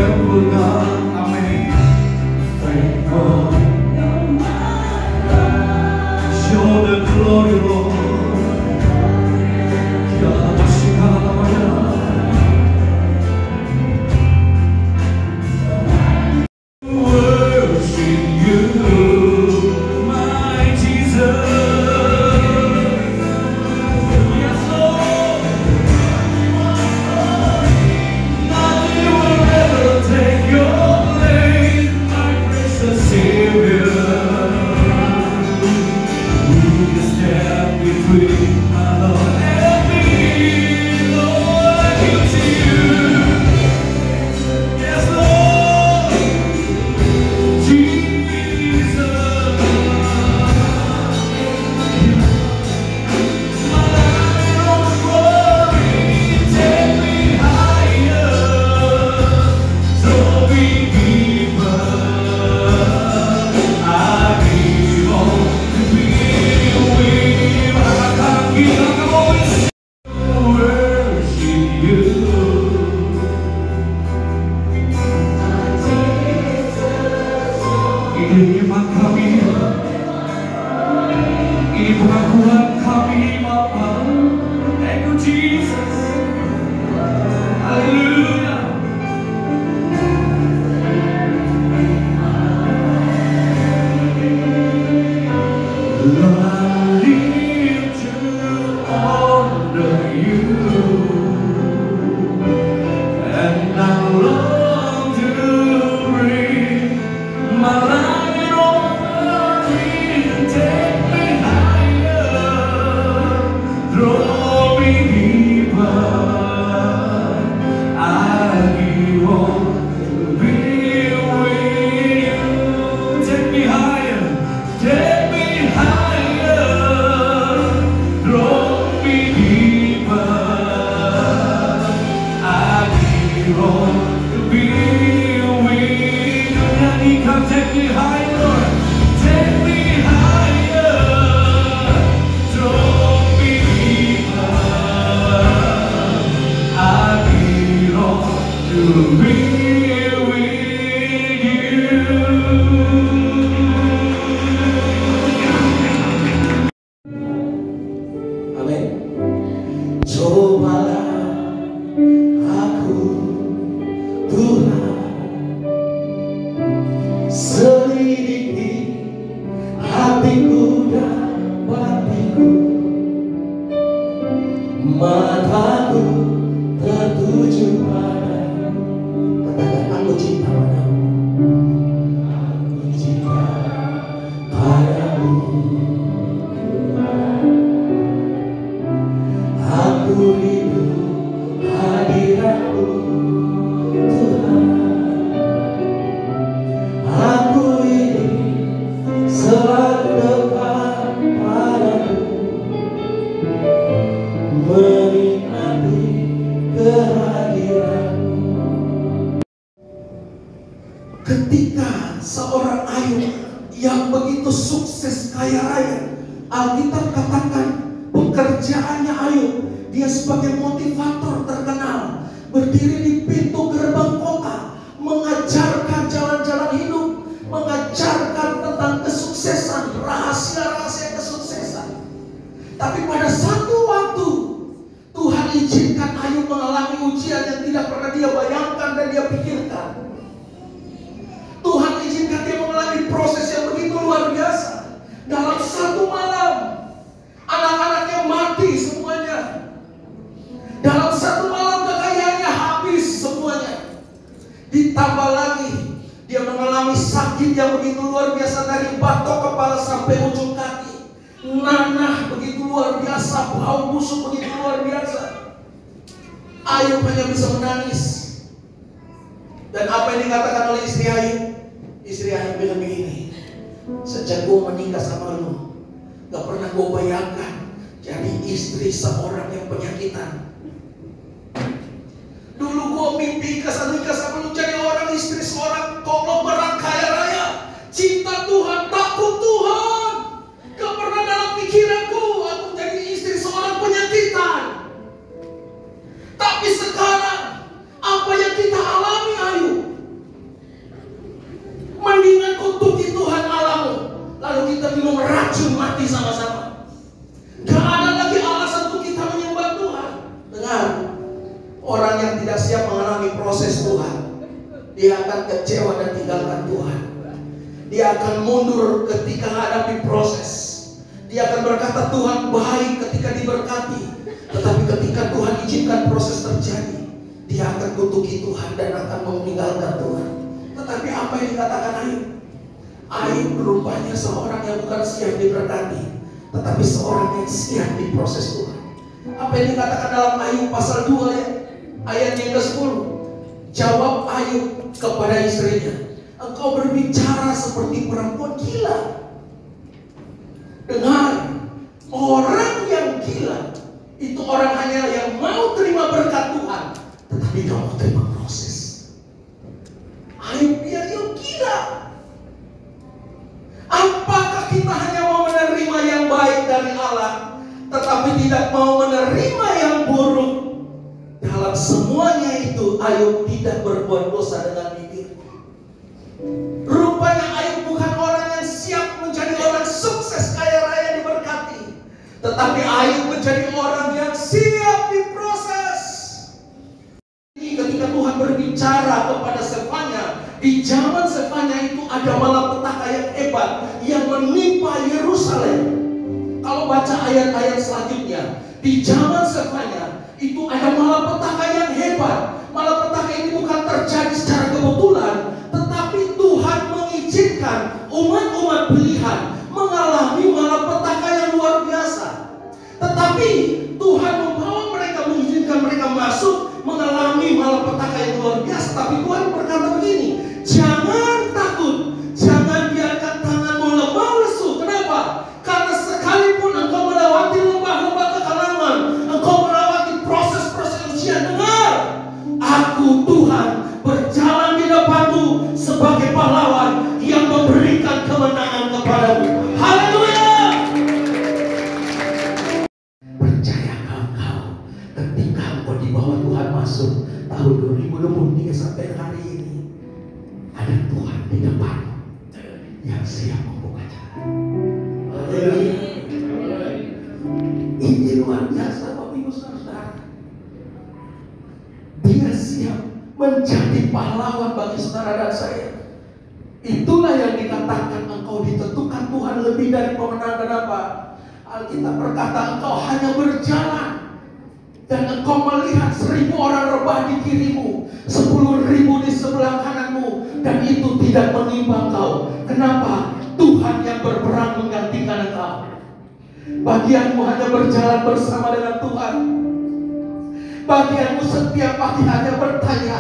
faithful God. Amen. Faithful. Show the glory, Lord. Ini iman kami, ini pengakuan kami, Bapa. Thank you, Jesus. Hallelujah. Lord, I live to honor you, and I long to bring my life. Take me higher, Lord. Take me higher. Draw me deeper. I belong to be with you. Amin. Cobalah aku, Tuhan. Selidiki hatiku dan batinku, mataku tertuju padamu. Katakan, aku cinta padamu. Aku cinta padamu. Aku rindu hadiratmu, Tuhan. Aku ingin selalu dekat padamu, menikmati kehadiranmu. Ketika seorang Ayub yang begitu sukses kaya raya, Alkitab katakan pekerjaannya Ayub, dia sebagai motivator terkenal, berdiri di pintu gerbang kota, mengajarkan jalan-jalan hidup, mengajarkan tentang kesuksesan, rahasia-rahasia kesuksesan. Tapi pada satu waktu Tuhan izinkan Ayub mengalami ujian yang tidak pernah dia bayangkan dan dia pikirkan. Tuhan izinkan dia mengalami proses yang begitu luar biasa. Dalam satu malam anak-anaknya mati semuanya. Dalam satu malam kekayaannya habis semuanya. Ditambah lagi dia mengalami sakit yang begitu luar biasa, dari batok kepala sampai ujung kaki. Nanah begitu luar biasa, bau busuk begitu luar biasa. Ayub hanya bisa menangis. Dan apa yang dikatakan oleh istri Ayub? Istri Ayub bilang begini, sejak gue menikah sama lu, gak pernah gue bayangkan jadi istri seorang yang penyakitan. Dulu gue mimpi nikah sama lu jadi orang istri seorang konglomerat kaya raya, cinta Tuhan, takut Tuhan. Gak pernah dalam pikiranku aku jadi istri seorang penyakitan. Tapi sekarang apa yang kita alami Ayub, Dia akan kecewa dan tinggalkan Tuhan. Dia akan mundur ketika hadapi proses. Dia akan berkata Tuhan baik ketika diberkati. Tetapi ketika Tuhan izinkan proses terjadi, dia akan kutuki Tuhan dan akan meninggalkan Tuhan. Tetapi apa yang dikatakan Ayub? Ayub rupanya seorang yang bukan siap diberkati, tetapi seorang yang siap diproses Tuhan. Apa yang dikatakan dalam Ayub pasal 2 ya, ayat yang ke-10. Jawab Ayub kepada istrinya, engkau berbicara seperti perempuan gila. Dengar, orang yang gila itu orang hanya yang mau terima berkat Tuhan, tetapi gak mau terima proses. Ayub dia gila. Apakah kita hanya mau menerima yang baik dari Allah, tetapi tidak mau menerima yang buruk? Dalam semuanya itu Ayub tidak berbuat dosa dengan bibir. Rupanya Ayub bukan orang yang siap menjadi orang sukses kaya raya diberkati, tetapi Ayub menjadi orang yang siap diproses. Ketika Tuhan berbicara kepada Sefanya, di zaman Sefanya itu ada malapetaka yang hebat yang menimpa Yerusalem. Kalau baca ayat-ayat selanjutnya, di zaman Sefanya itu ada malapetaka yang hebat. Malapetaka ini bukan terjadi secara kebetulan, tetapi Tuhan mengizinkan umat-umat pilihan mengalami malapetaka yang luar biasa. Tetapi Tuhan membawa mereka, mengizinkan mereka masuk mengalami malapetaka yang luar biasa. Tapi Tuhan berkata begini, jangan takut, jangan biarkan tanganmu lemah lesu. Kenapa? Karena sekalipun engkau melewati lembah-lembah kekelaman, engkau melewati proses-proses ujian, dengar, aku Tuhan berjalan di depanmu sebagai pahlawan yang memberikan kemenangan kepadamu. Haleluya. Percayakah engkau ketika engkau dibawa Tuhan masuk tahun 2023 sampai hari ini, ada Tuhan di depan yang siap membuka jalan. Haleluya. Ini luar biasa Bapak Ibu Saudara. Dia siap menjadi pahlawan bagi saudara dan saya. Itulah yang dikatakan engkau ditentukan Tuhan lebih dari pemenang. Kenapa? Alkitab berkata engkau hanya berjalan dan engkau melihat 1000 orang rebah di kirimu, 10.000 di sebelah kananmu, dan itu tidak menimpa engkau. Kenapa? Tuhan yang berperang menggantikan engkau. Bagianmu hanya berjalan bersama dengan Tuhan. Bagianmu setiap pagi hanya bertanya,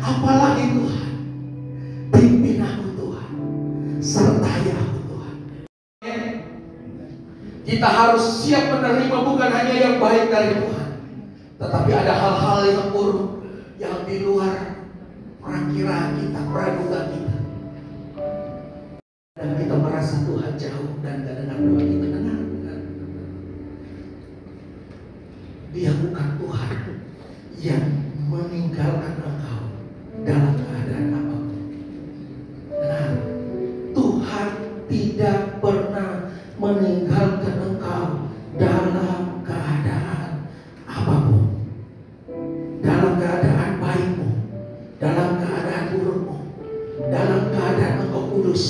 apalagi Tuhan, pimpin aku Tuhan, sertai aku Tuhan. Kita harus siap menerima bukan hanya yang baik dari Tuhan, tetapi ada hal-hal yang buruk yang di luar perakiraan kita, praduga kita, dan kita merasa Tuhan jauh dan gak dengar doa kita. Dengar. Dia bukan Tuhan yang meninggalkan engkau dalam keadaan apapun. Nah, Tuhan tidak pernah meninggalkan engkau dalam keadaan apapun. Dalam keadaan baikmu, dalam keadaan burukmu, dalam keadaan engkau kudus,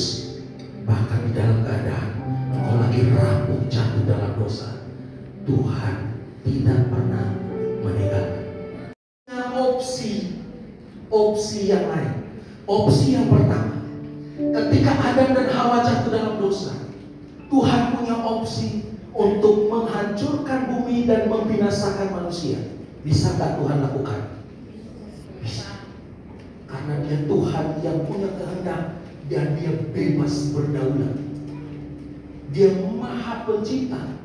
bahkan di dalam keadaan engkau lagi rapuh jatuh dalam dosa, Tuhan tidak pernah meninggalkan. Opsi yang lain. Opsi yang pertama, ketika Adam dan Hawa jatuh dalam dosa, Tuhan punya opsi untuk menghancurkan bumi dan membinasakan manusia. Bisa gak Tuhan lakukan? Bisa. Karena dia Tuhan yang punya kehendak dan dia bebas berdaulat. Dia Maha Pencipta.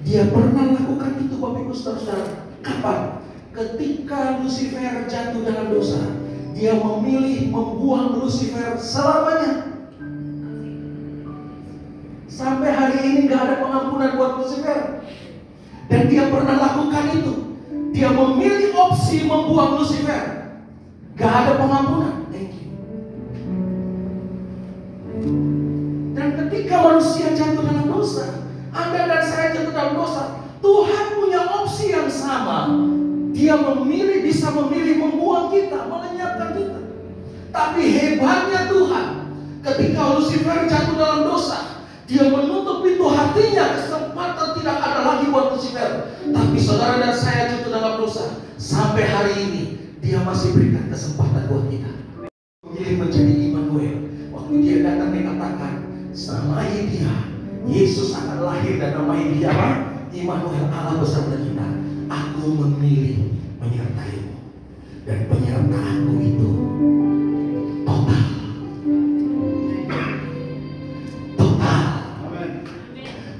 Dia pernah lakukan itu Bapak Ibu Saudara. Kapan? Ketika Lucifer jatuh dalam dosa, dia memilih membuang Lucifer selamanya. Sampai hari ini gak ada pengampunan buat Lucifer. Dan dia pernah lakukan itu. Dia memilih opsi membuang Lucifer. Gak ada pengampunan. Thank you. Dan ketika manusia jatuh dalam dosa, Anda dan saya jatuh dalam dosa, Tuhan punya opsi yang sama. Dia bisa memilih membuang kita, melenyapkan kita. Tapi hebatnya Tuhan, ketika Lucifer jatuh dalam dosa, dia menutup pintu hatinya, kesempatan tidak ada lagi buat Lucifer. Tapi saudara dan saya jatuh dalam dosa, sampai hari ini dia masih berikan kesempatan buat kita. Memilih menjadi Immanuel. Waktu dia datang dikatakan, namai dia, Yesus akan lahir dan namai dia apa? Immanuel, Allah bersama kita. Aku memilih menyertaimu, dan penyertaanku itu total, total,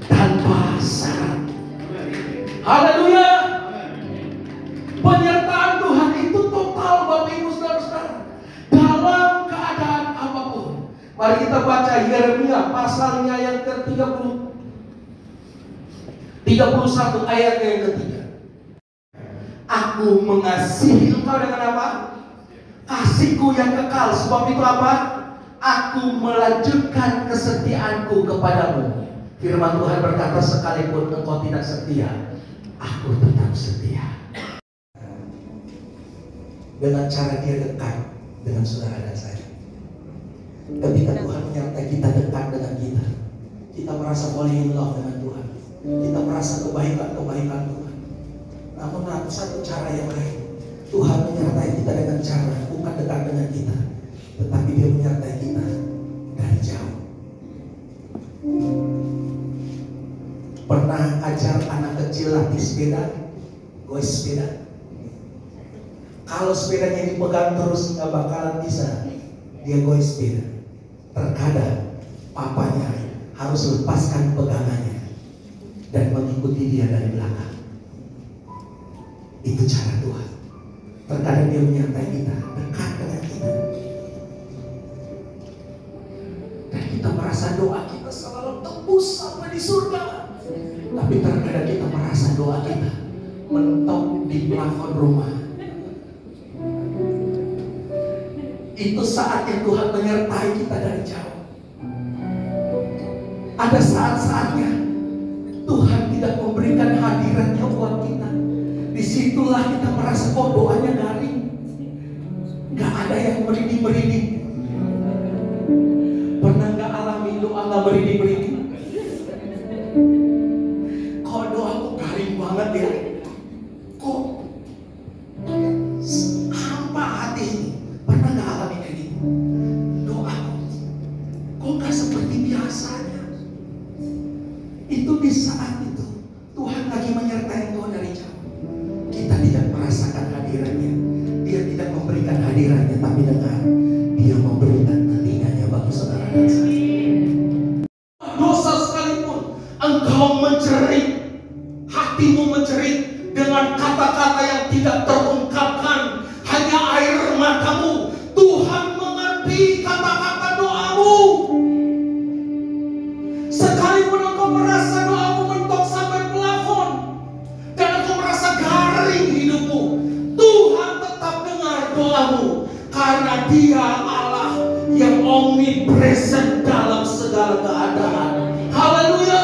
tanpa syarat. Haleluya. Penyertaan Tuhan itu total, Bapak Ibu saudara-saudara, dalam keadaan apapun. Mari kita baca Yeremia pasalnya yang ke-31 ayatnya yang ketiga. Aku mengasihi engkau dengan apa? Kasihku yang kekal. Sebab itu apa? Aku melanjutkan kesetiaanku kepadamu. Firman Tuhan berkata, sekalipun engkau tidak setia, aku tetap setia. Dengan cara dia dekat dengan saudara dan saya. Ketika Tuhan menyertai kita, dekat dengan kita, kita merasa falling in love dengan Tuhan. Kita merasa kebaikan-kebaikan Tuhan. Namun ada satu cara yang lain. Tuhan menyertai kita dengan cara bukan dekat dengan kita, tetapi dia menyertai kita dari jauh. Pernah ajar anak kecil latih sepeda, goes sepeda? Kalau sepedanya dipegang terus nggak bakalan bisa, dia goes sepeda. Terkadang papanya harus lepaskan pegangannya dan mengikuti dia dari belakang. Itu cara Tuhan. Terkadang dia menyertai kita, dekat dengan kita, dan kita merasa doa kita selalu tembus sampai di surga. Tapi terkadang kita merasa doa kita mentok di plafon rumah. Itu saatnya Tuhan menyertai kita dari jauh. Ada saat-saatnya Tuhan tidak memberikan hadiratnya buat kita. Disitulah kita merasa kok doanya garing, gak ada yang merinding-merinding. Pernah gak alami doa gak merinding-merinding? Kok doaku garing banget ya? Kok hampa hati ini? Pernah gak alami kayak gitu? Doaku kok gak seperti biasanya? Itu di saat itu Tuhan lagi menyertai engkau dari jauh. Kita tidak merasakan hadirannya. Dia tidak memberikan hadirannya, tapi dengar, dia memberikan telinganya bagi saudara dan saya. Dosa sekalipun engkau menjerit, hatimu menjerit dengan kata-kata yang tidak terungkapkan, hanya air matamu. Tuhan mengerti kata-kata doamu. Sekalipun engkau merasa doamu mentok sampai plafon dan engkau merasa garing hidupmu, Tuhan tetap dengar doamu, karena Dia Allah yang omnipresent dalam segala keadaan. Haleluya.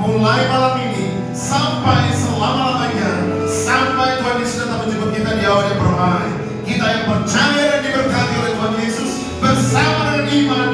Mulai malam ini sampai selama-lamanya, sampai Tuhan Yawa yang bermain. Kita yang percaya dan diberkati oleh Tuhan Yesus bersama dengan iman